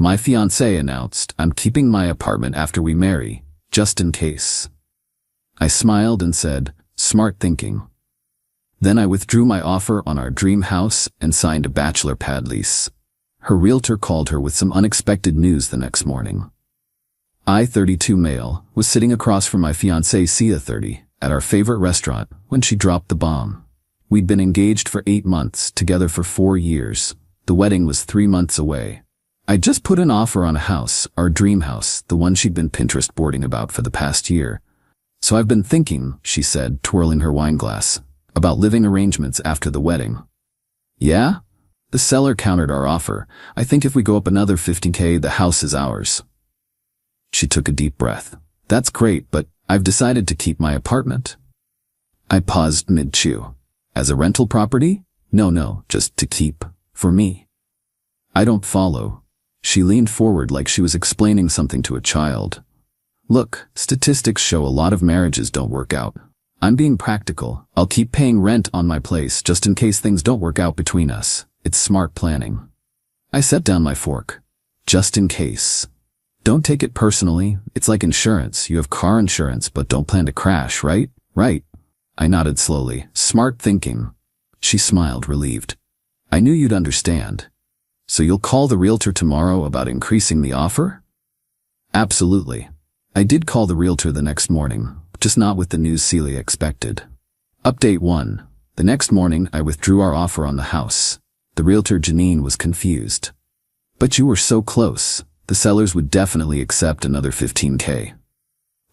My fiancé announced, I'm keeping my apartment after we marry, just in case. I smiled and said, smart thinking. Then I withdrew my offer on our dream house and signed a bachelor pad lease. Her realtor called her with some unexpected news the next morning. I, 32 male, was sitting across from my fiancée Sia, 30, at our favorite restaurant when she dropped the bomb. We'd been engaged for 8 months, together for 4 years. The wedding was 3 months away. I just put an offer on a house, our dream house, the one she'd been Pinterest boarding about for the past year. So I've been thinking, she said, twirling her wine glass, about living arrangements after the wedding. Yeah? The seller countered our offer. I think if we go up another $15,000, the house is ours. She took a deep breath. That's great, but I've decided to keep my apartment. I paused mid-chew. As a rental property? No, just to keep. For me. I don't follow. She leaned forward like she was explaining something to a child. Look, statistics show a lot of marriages don't work out. I'm being practical. I'll keep paying rent on my place just in case things don't work out between us. It's smart planning. I set down my fork. Just in case. Don't take it personally. It's like insurance. You have car insurance but don't plan to crash, right? Right. I nodded slowly. Smart thinking. She smiled, relieved. I knew you'd understand. So you'll call the realtor tomorrow about increasing the offer? Absolutely. I did call the realtor the next morning, just not with the news Celia expected. Update 1. The next morning I withdrew our offer on the house. The realtor Janine was confused. But you were so close. The sellers would definitely accept another $15,000.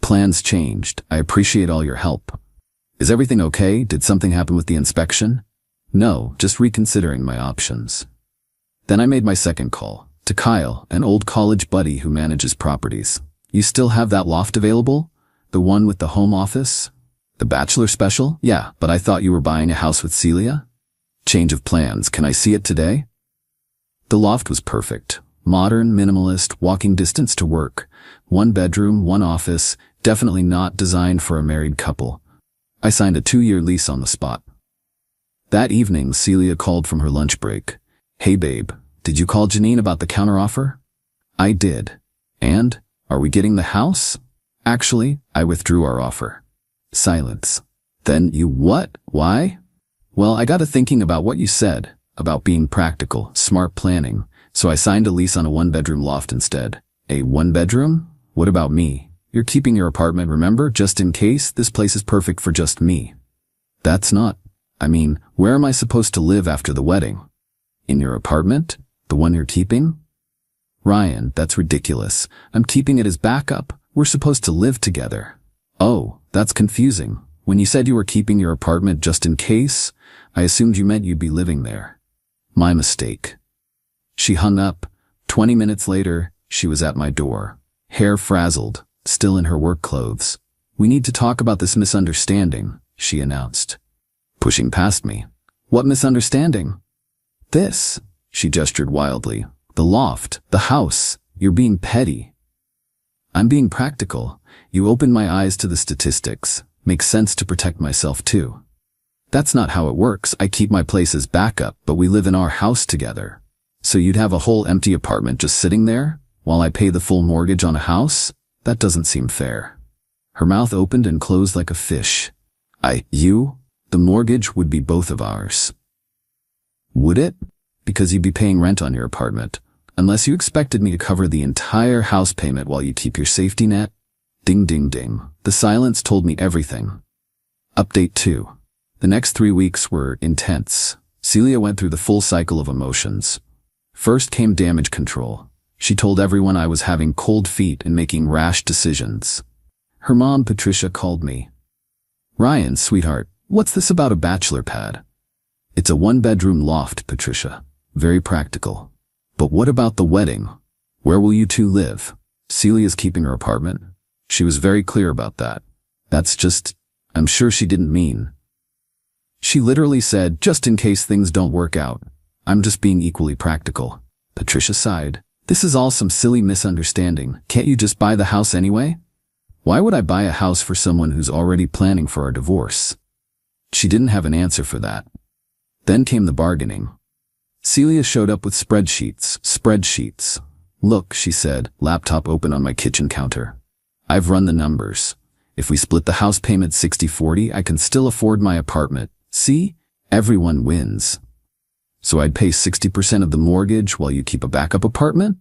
Plans changed. I appreciate all your help. Is everything okay? Did something happen with the inspection? No, just reconsidering my options. Then I made my second call, to Kyle, an old college buddy who manages properties. You still have that loft available? The one with the home office? The bachelor special? Yeah, but I thought you were buying a house with Celia? Change of plans, can I see it today? The loft was perfect. Modern, minimalist, walking distance to work. 1 bedroom, 1 office, definitely not designed for a married couple. I signed a 2-year lease on the spot. That evening, Celia called from her lunch break. Hey babe, did you call Janine about the counteroffer? I did. And? Are we getting the house? Actually, I withdrew our offer. Silence. Then you what? Why? Well, I got to thinking about what you said, about being practical, smart planning, so I signed a lease on a 1-bedroom loft instead. A 1-bedroom? What about me? You're keeping your apartment, remember? Just in case, this place is perfect for just me. That's not. I mean, where am I supposed to live after the wedding? In your apartment? The one you're keeping? Ryan, that's ridiculous. I'm keeping it as backup. We're supposed to live together. Oh, that's confusing. When you said you were keeping your apartment just in case, I assumed you meant you'd be living there. My mistake. She hung up. 20 minutes later, she was at my door. Hair frazzled, still in her work clothes. We need to talk about this misunderstanding, she announced. Pushing past me. What misunderstanding? This, she gestured wildly. The loft, the house. You're being petty. I'm being practical. You opened my eyes to the statistics. Makes sense to protect myself too. That's not how it works. I keep my place as backup, but we live in our house together. So you'd have a whole empty apartment just sitting there, while I pay the full mortgage on a house? That doesn't seem fair. Her mouth opened and closed like a fish. You? The mortgage would be both of ours. Would it? Because you'd be paying rent on your apartment. Unless you expected me to cover the entire house payment while you keep your safety net? Ding ding ding. The silence told me everything. Update 2. The next 3 weeks were intense. Celia went through the full cycle of emotions. First came damage control. She told everyone I was having cold feet and making rash decisions. Her mom, Patricia, called me. Ryan, sweetheart, what's this about a bachelor pad? It's a 1-bedroom loft, Patricia. Very practical. But what about the wedding? Where will you two live? Celia's keeping her apartment. She was very clear about that. That's just, I'm sure she didn't mean. She literally said, just in case things don't work out. I'm just being equally practical. Patricia sighed. This is all some silly misunderstanding. Can't you just buy the house anyway? Why would I buy a house for someone who's already planning for our divorce? She didn't have an answer for that. Then came the bargaining. Celia showed up with spreadsheets. Look, she said, laptop open on my kitchen counter. I've run the numbers. If we split the house payment 60-40, I can still afford my apartment. See? Everyone wins. So I'd pay 60% of the mortgage while you keep a backup apartment?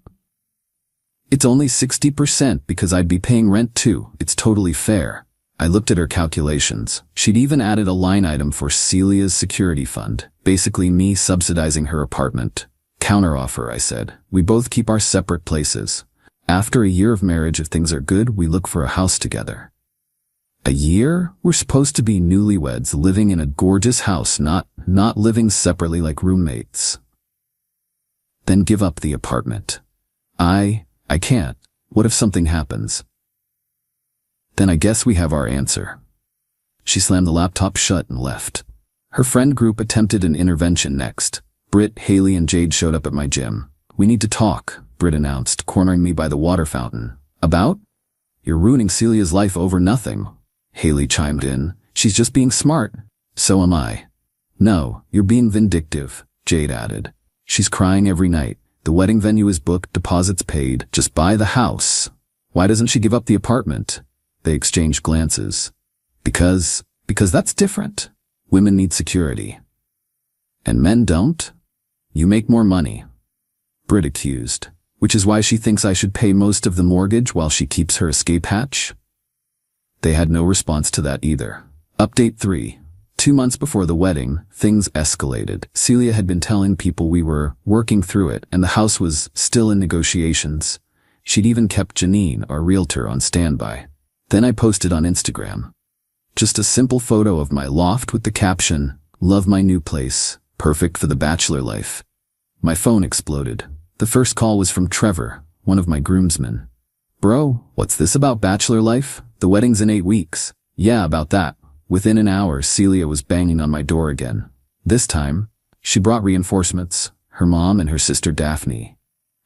It's only 60% because I'd be paying rent too. It's totally fair. I looked at her calculations. She'd even added a line item for Celia's security fund, basically me subsidizing her apartment. Counteroffer, I said. We both keep our separate places. After a year of marriage, if things are good, we look for a house together. A year? We're supposed to be newlyweds living in a gorgeous house, not living separately like roommates. Then give up the apartment. I can't. What if something happens? Then I guess we have our answer. She slammed the laptop shut and left. Her friend group attempted an intervention next. Britt, Haley, and Jade showed up at my gym. We need to talk, Britt announced, cornering me by the water fountain. About? You're ruining Celia's life over nothing. Haley chimed in. She's just being smart. So am I. No, you're being vindictive, Jade added. She's crying every night. The wedding venue is booked, deposits paid. Just buy the house. Why doesn't she give up the apartment? They exchanged glances. Because that's different. Women need security. And men don't? You make more money. Britt accused. Which is why she thinks I should pay most of the mortgage while she keeps her escape hatch? They had no response to that either. Update 3. 2 months before the wedding, things escalated. Celia had been telling people we were working through it and the house was still in negotiations. She'd even kept Janine, our realtor, on standby. Then I posted on Instagram. Just a simple photo of my loft with the caption, "Love my new place, perfect for the bachelor life." My phone exploded. The first call was from Trevor, one of my groomsmen. "Bro, what's this about bachelor life? The wedding's in 8 weeks. Yeah, about that." Within an hour, Celia was banging on my door again. This time, she brought reinforcements, her mom and her sister Daphne.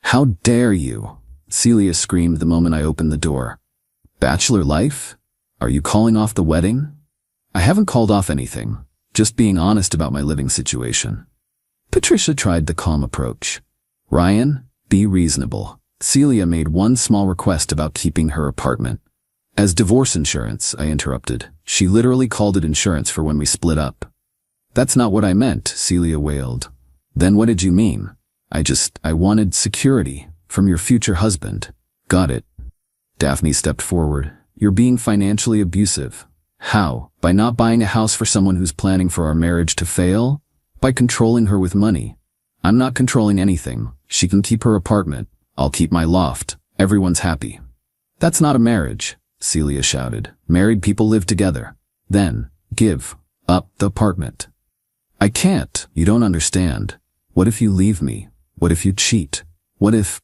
"How dare you?" Celia screamed the moment I opened the door. "Bachelor life? Are you calling off the wedding?" "I haven't called off anything. Just being honest about my living situation." Patricia tried the calm approach. "Ryan, be reasonable." Celia made one small request about keeping her apartment. "As divorce insurance," I interrupted. "She literally called it insurance for when we split up." "That's not what I meant," Celia wailed. "Then what did you mean?" I wanted security from your future husband." "Got it." Daphne stepped forward. "You're being financially abusive." "How? By not buying a house for someone who's planning for our marriage to fail? By controlling her with money." "I'm not controlling anything. She can keep her apartment. I'll keep my loft. Everyone's happy." "That's not a marriage," Celia shouted. "Married people live together. Then, give up the apartment." "I can't. You don't understand. What if you leave me? What if you cheat? What if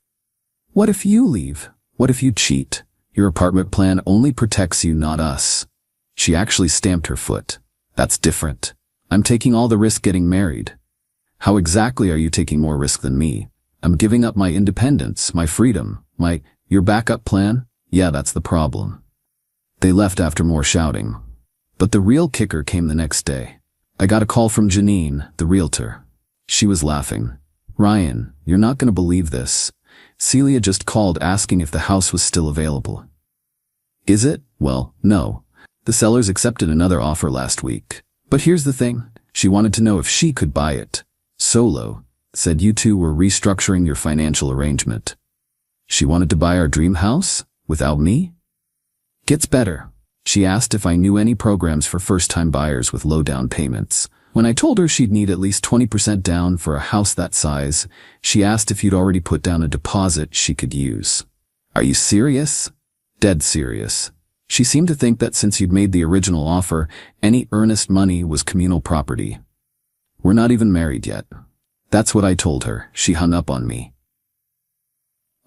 you leave? What if you cheat? Your apartment plan only protects you, not us." She actually stamped her foot. "That's different. I'm taking all the risk getting married." "How exactly are you taking more risk than me?" "I'm giving up my independence, my freedom, your backup plan." "Yeah, that's the problem." They left after more shouting. But the real kicker came the next day. I got a call from Janine, the realtor. She was laughing. "Ryan, you're not going to believe this. Celia just called asking if the house was still available." "Is it?" "Well, no. The sellers accepted another offer last week. But here's the thing. She wanted to know if she could buy it. Solo. Said you two were restructuring your financial arrangement." "She wanted to buy our dream house? Without me?" "Gets better. She asked if I knew any programs for first-time buyers with low down payments. When I told her she'd need at least 20% down for a house that size, she asked if you'd already put down a deposit she could use." "Are you serious?" "Dead serious. She seemed to think that since you'd made the original offer, any earnest money was communal property." "We're not even married yet." That's what I told her. She hung up on me.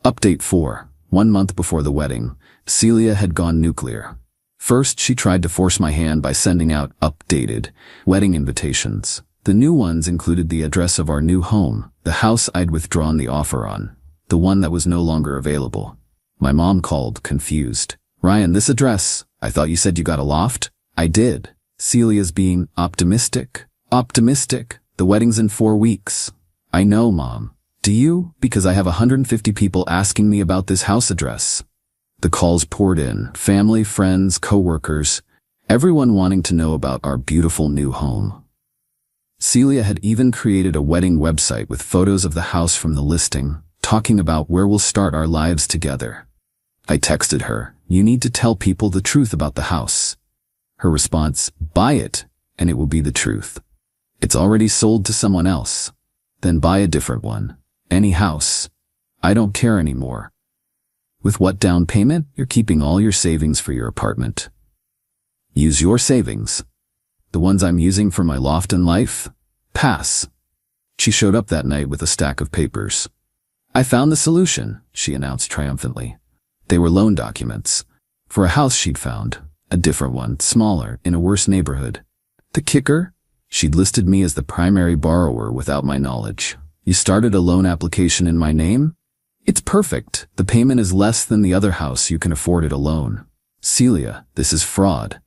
Update 4. 1 month before the wedding, Celia had gone nuclear. First, she tried to force my hand by sending out updated wedding invitations. The new ones included the address of our new home, the house I'd withdrawn the offer on, the one that was no longer available. My mom called, confused. "Ryan, this address, I thought you said you got a loft?" "I did." Celia's being optimistic. "Optimistic? The wedding's in 4 weeks." "I know, Mom." Do you? Because I have 150 people asking me about this house address. The calls poured in, family, friends, co-workers, everyone wanting to know about our beautiful new home. Celia had even created a wedding website with photos of the house from the listing, talking about where we'll start our lives together. I texted her, "You need to tell people the truth about the house." Her response, "Buy it, and it will be the truth. It's already sold to someone else. Then buy a different one. Any house. I don't care anymore. With what down payment? You're keeping all your savings for your apartment. Use your savings. The ones I'm using for my loft and life? Pass." She showed up that night with a stack of papers. "I found the solution," she announced triumphantly. They were loan documents. For a house she'd found. A different one, smaller, in a worse neighborhood. The kicker? She'd listed me as the primary borrower without my knowledge. "You started a loan application in my name? It's perfect. The payment is less than the other house. You can afford it alone." "Celia, this is fraud."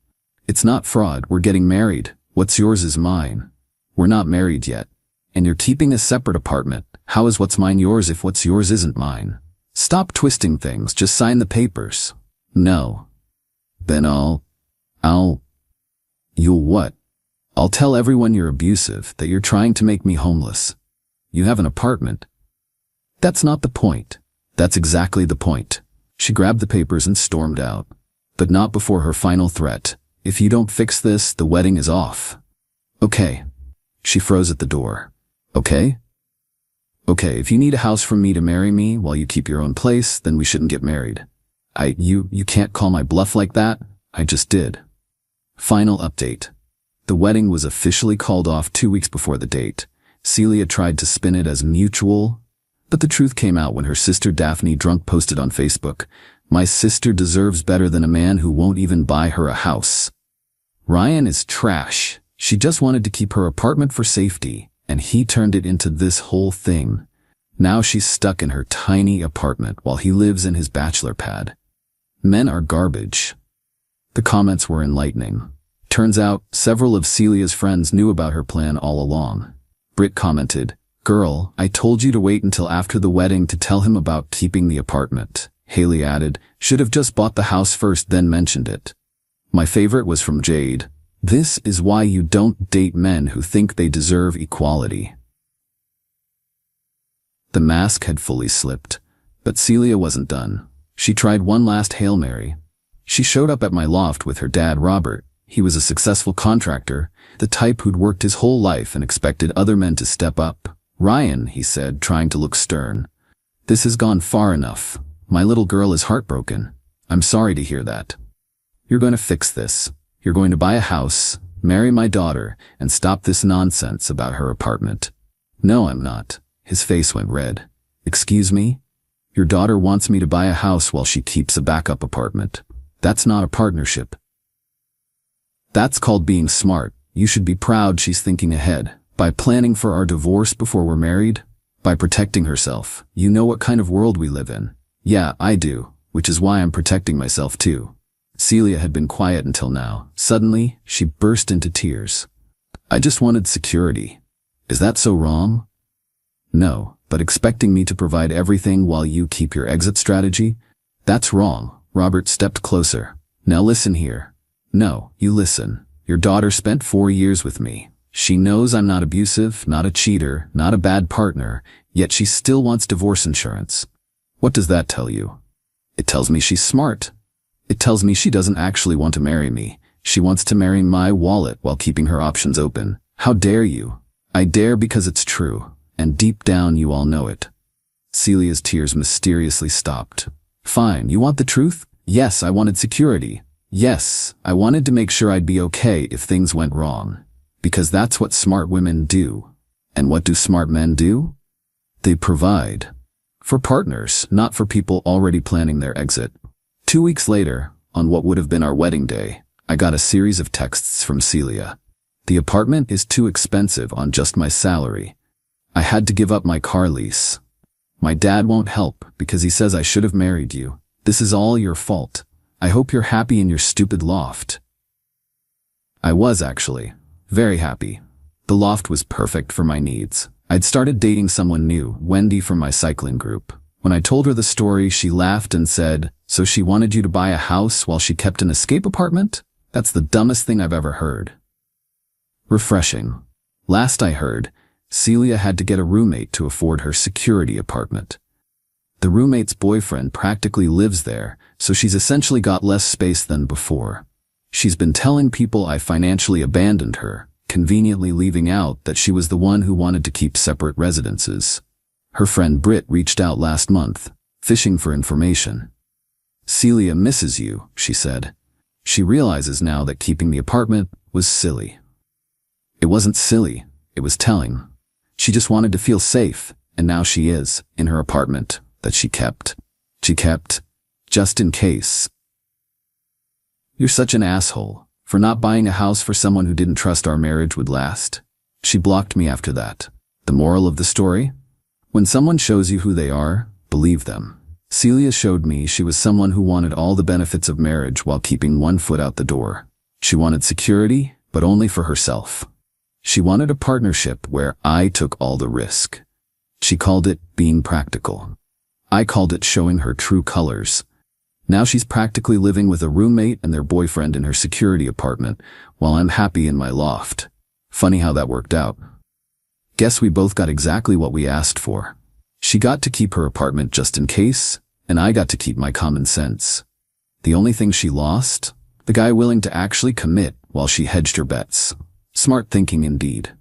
"It's not fraud. We're getting married. What's yours is mine. We're not married yet. And you're keeping a separate apartment. How is what's mine yours if what's yours isn't mine? Stop twisting things. Just sign the papers." "No." "Then You'll what?" "I'll tell everyone you're abusive, that you're trying to make me homeless. You have an apartment." "That's not the point." "That's exactly the point." She grabbed the papers and stormed out. But not before her final threat. "If you don't fix this, the wedding is off." "Okay." She froze at the door. "Okay? Okay, if you need a house from me to marry me while you keep your own place, then we shouldn't get married." You can't call my bluff like that." "I just did." Final update. The wedding was officially called off 2 weeks before the date. Celia tried to spin it as mutual, but the truth came out when her sister Daphne drunk posted on Facebook, "My sister deserves better than a man who won't even buy her a house. Ryan is trash. She just wanted to keep her apartment for safety, and he turned it into this whole thing. Now she's stuck in her tiny apartment while he lives in his bachelor pad. Men are garbage." The comments were enlightening. Turns out, several of Celia's friends knew about her plan all along. Britt commented, "Girl, I told you to wait until after the wedding to tell him about keeping the apartment." Haley added, "Should have just bought the house first then mentioned it." My favorite was from Jade. "This is why you don't date men who think they deserve equality." The mask had fully slipped, but Celia wasn't done. She tried one last Hail Mary. She showed up at my loft with her dad, Robert. He was a successful contractor, the type who'd worked his whole life and expected other men to step up. "Ryan," he said, trying to look stern, "this has gone far enough. My little girl is heartbroken. I'm sorry to hear that. You're going to fix this. You're going to buy a house, marry my daughter, and stop this nonsense about her apartment." "No, I'm not." His face went red. "Excuse me? Your daughter wants me to buy a house while she keeps a backup apartment. That's not a partnership. That's called being smart. You should be proud she's thinking ahead. By planning for our divorce before we're married. By protecting herself. You know what kind of world we live in." "Yeah, I do, which is why I'm protecting myself too." Celia had been quiet until now. Suddenly, she burst into tears. "I just wanted security. Is that so wrong?" "No, but expecting me to provide everything while you keep your exit strategy? That's wrong." Robert stepped closer. "Now listen here." "No, you listen. Your daughter spent 4 years with me. She knows I'm not abusive, not a cheater, not a bad partner, yet she still wants divorce insurance. What does that tell you?" "It tells me she's smart. It tells me she doesn't actually want to marry me. She wants to marry my wallet while keeping her options open. How dare you?" "I dare because it's true, and deep down you all know it." Celia's tears mysteriously stopped. "Fine, you want the truth?" "Yes, I wanted security. Yes, I wanted to make sure I'd be okay if things went wrong. Because that's what smart women do. And what do smart men do? They provide. For partners, not for people already planning their exit." 2 weeks later, on what would have been our wedding day, I got a series of texts from Celia. "The apartment is too expensive on just my salary. I had to give up my car lease. My dad won't help because he says I should have married you. This is all your fault. I hope you're happy in your stupid loft." I was actually very happy. The loft was perfect for my needs. I'd started dating someone new, Wendy from my cycling group. When I told her the story, she laughed and said, "So she wanted you to buy a house while she kept an escape apartment? That's the dumbest thing I've ever heard." Refreshing. Last I heard, Celia had to get a roommate to afford her security apartment. The roommate's boyfriend practically lives there, so she's essentially got less space than before. She's been telling people I financially abandoned her, conveniently leaving out that she was the one who wanted to keep separate residences. Her friend Britt reached out last month, fishing for information. "Celia misses you," she said. She realizes now that keeping the apartment was silly. It wasn't silly, it was telling. She just wanted to feel safe, and now she is, in her apartment, that she kept. Just in case. "You're such an asshole, for not buying a house for someone who didn't trust our marriage would last." She blocked me after that. The moral of the story? When someone shows you who they are, believe them. Celia showed me she was someone who wanted all the benefits of marriage while keeping one foot out the door. She wanted security, but only for herself. She wanted a partnership where I took all the risk. She called it being practical. I called it showing her true colors. Now she's practically living with a roommate and their boyfriend in her security apartment, while I'm happy in my loft. Funny how that worked out. Guess we both got exactly what we asked for. She got to keep her apartment just in case, and I got to keep my common sense. The only thing she lost? The guy willing to actually commit while she hedged her bets. Smart thinking indeed.